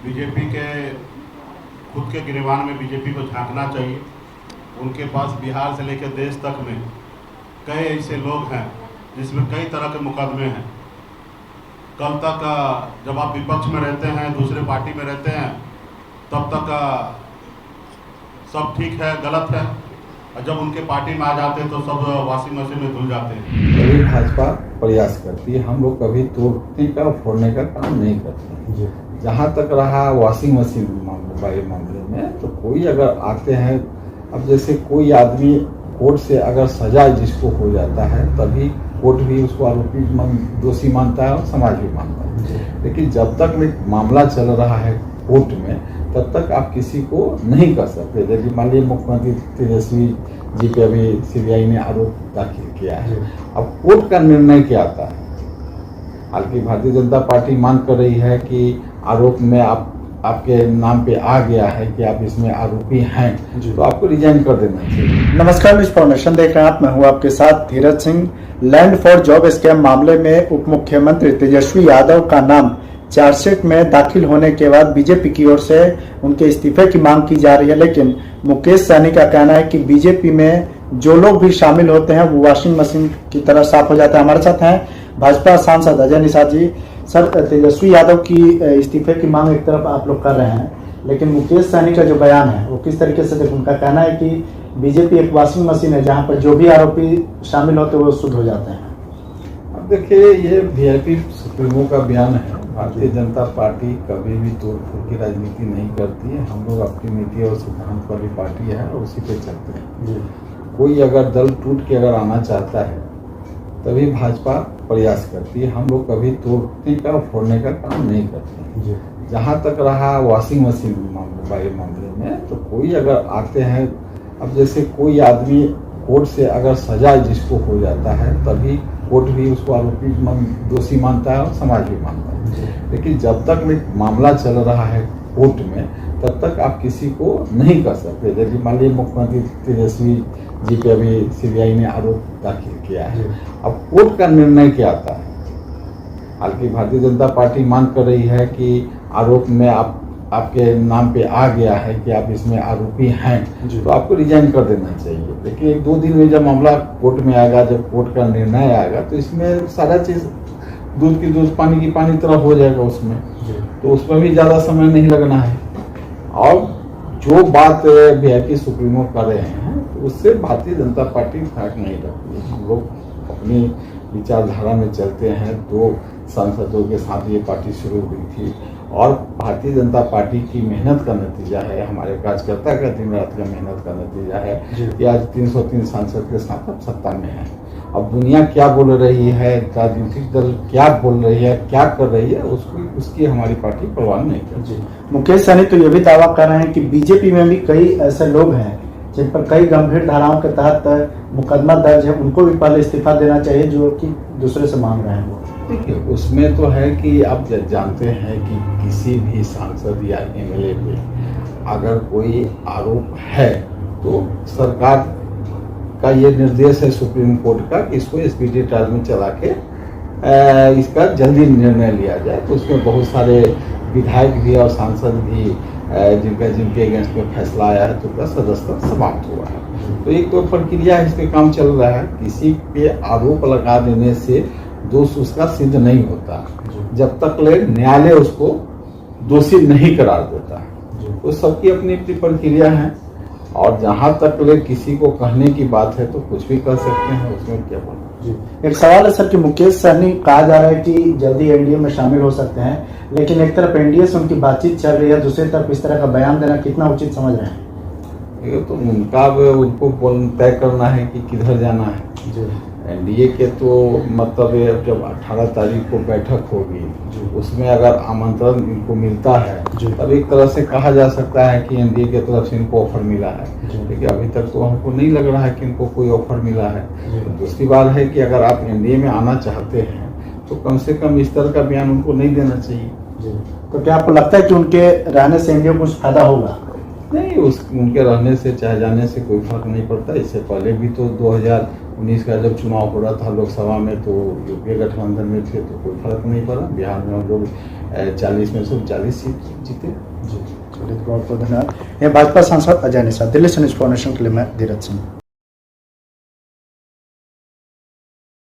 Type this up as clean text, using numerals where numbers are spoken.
BJP के खुद के गिरेबान में बीजेपी को झांकना चाहिए। उनके पास बिहार से लेकर देश तक में कई ऐसे लोग हैं जिसमें कई तरह के मुकदमे हैं। कल तक जब आप विपक्ष में रहते हैं, दूसरे पार्टी में रहते हैं, तब तक सब ठीक है, गलत है, और जब उनके पार्टी में आ जाते हैं तो सब वॉशिंग मशीन में धुल जाते हैं। कभी भाजपा प्रयास करती है, हम लोग कभी तोड़ने का फोड़ने का काम नहीं करते। जहाँ तक रहा वॉशिंग मशीन वाले मामले में, तो कोई अगर आते हैं, अब जैसे कोई आदमी कोर्ट से अगर सजा जिसको हो जाता है तभी कोर्ट भी उसको आरोपी दोषी मानता है और समाज भी मानता है। लेकिन जब तक मामला चल रहा है कोर्ट में, तब तक आप किसी को नहीं कर सकते। जैसे मान लीजिए मुख्यमंत्री तेजस्वी जी पे अभी सीबीआई ने आरोप दाखिल किया है, अब कोर्ट का निर्णय क्या आता है। हालांकि भारतीय जनता पार्टी मांग कर रही है कि आरोप में आपके नाम पे आ गया है कि आप इसमें आरोपी हैं, तो आपको रिजाइन कर देना चाहिए। नमस्कार, न्यूज फॉर्मेशन देख रहे हैं आप, मैं हूं आपके साथ Dhiraj Singh. Land for job scam मामले में उप मुख्यमंत्री तेजस्वी यादव का नाम चार्जशीट में दाखिल होने के बाद बीजेपी की ओर से उनके इस्तीफे की मांग की जा रही है। लेकिन मुकेश सहनी का कहना है कि बीजेपी में जो लोग भी शामिल होते हैं वो वॉशिंग मशीन की तरह साफ हो जाता है। हमारे साथ हैं भाजपा सांसद अजय निषाद जी। सर, तेजस्वी यादव की इस्तीफे की मांग एक तरफ आप लोग कर रहे हैं, लेकिन मुकेश सहनी का जो बयान है वो किस तरीके से देखो, उनका कहना है कि बीजेपी एक वॉशिंग मशीन है जहां पर जो भी आरोपी शामिल होते हैं वो शुद्ध हो जाते हैं। अब देखिए, ये वीआईपी सुप्रीमो का बयान है। भारतीय जनता पार्टी कभी भी तोड़फोड़ की राजनीति नहीं करती है। हम लोग अपनी नीति और सिद्धांत वाली पार्टी है और उसी पे चलते हैं। कोई अगर दल टूट के अगर आना चाहता है तभी भाजपा प्रयास करती है, हम लोग कभी तोड़ने का फोड़ने का काम नहीं करते। जहाँ तक रहा वॉशिंग मशीन वाले मामले में, तो कोई अगर आते हैं, अब जैसे कोई आदमी कोर्ट से अगर सजा जिसको हो जाता है तभी कोर्ट भी उसको आरोपी दोषी मानता है और समाज भी मानता है। लेकिन जब तक मामला चल रहा है कोर्ट में, तब तक आप किसी को नहीं कर सकते। जैसे मान लीजिए मुख्यमंत्री तेजस्वी जी पे अभी सीबीआई ने आरोप दाखिल किया है, अब कोर्ट का निर्णय क्या आता है। हालांकि भारतीय जनता पार्टी मांग कर रही है कि आरोप में आपके नाम पे आ गया है कि आप इसमें आरोपी हैं, तो आपको रिजाइन कर देना चाहिए। लेकिन 1-2 दिन में जब मामला कोर्ट में आएगा, जब कोर्ट का निर्णय आएगा, तो इसमें सारा चीज दूध की दूध, पानी की पानी तरह हो जाएगा उसमें, तो उसमें भी ज्यादा समय नहीं लगना है। और जो बात वीआईपी सुप्रीमो कर रहे हैं, तो उससे भारतीय जनता पार्टी फर्क नहीं रखती। हम लोग अपनी विचारधारा में चलते हैं। 2 सांसदों के साथ ये पार्टी शुरू हुई थी और भारतीय जनता पार्टी की मेहनत का नतीजा है, हमारे कार्यकर्ता का दिन रात का मेहनत का नतीजा है कि आज 303 सांसद के साथ अब सत्ता में है। अब दुनिया क्या बोल रही है, राजनीतिक दल क्या बोल रही है, क्या कर रही है, उसकी हमारी पार्टी परवाह नहीं करती। मुकेश सहनी तो ये भी दावा कर रहे हैं कि बीजेपी में भी कई ऐसे लोग हैं जिन पर कई गंभीर धाराओं के तहत मुकदमा दर्ज है, उनको भी पहले इस्तीफा देना चाहिए जो कि दूसरे से मांग रहे हैं वो। देखिए, उसमें तो है कि आप जानते हैं कि किसी भी सांसद या एमएलए पे अगर कोई आरोप है तो सरकार का ये निर्देश है सुप्रीम कोर्ट का कि इसको स्पीडी ट्रायल में चला के इसका जल्दी निर्णय लिया जाए। तो उसमें बहुत सारे विधायक भी और सांसद भी जिनके अगेंस्ट में फैसला आया है तो उसका सदस्यता समाप्त हुआ है। तो एक तो प्रक्रिया है, इस पे काम चल रहा है। किसी पे आरोप लगा देने से दोष उसका सिद्ध नहीं होता जब तक न्यायालय उसको दोषी नहीं करार देता। तो सबकी अपनी अपनी प्रक्रिया है और जहां तक किसी को कहने की बात है तो कुछ भी कर सकते हैं, उसमें क्या बोलना। एक सवाल है सर कि मुकेश सहनी कहा जा रहा है कि जल्दी एनडीए में शामिल हो सकते हैं, लेकिन एक तरफ एनडीए से उनकी बातचीत चल रही है, दूसरी तरफ इस तरह का बयान देना कितना उचित समझ रहे हैं? ये तो उनको तय करना है कि किधर जाना है। एनडीए के तो मतलब जब 18 तारीख को बैठक होगी, उसमें अगर आमंत्रण इनको मिलता है तब एक तरह से कहा जा सकता है कि एनडीए की तरफ से इनको ऑफर मिला है। लेकिन अभी तक तो हमको नहीं लग रहा है कि इनको कोई ऑफर मिला है। तो दूसरी बात है कि अगर आप एनडीए में आना चाहते हैं तो कम से कम इस तरह का बयान उनको नहीं देना चाहिए। तो क्या आपको लगता है कि उनके रहने से एनडीए को कुछ फायदा होगा? नहीं, उनके रहने से चाहे जाने से कोई फर्क नहीं पड़ता। इससे पहले भी तो 19 का जब चुनाव हो रहा था लोकसभा में तो यूपीए गठबंधन में थे तो कोई फर्क नहीं पड़ा। बिहार में हम लोग 40 में से 40 सीट जीते। जी चलिए बहुत बहुत धन्यवाद। ये भाजपा सांसद अजय निषाद, दिल्ली से न्यूज़ फॉर नेशन के लिए मैं धीरज सिंह।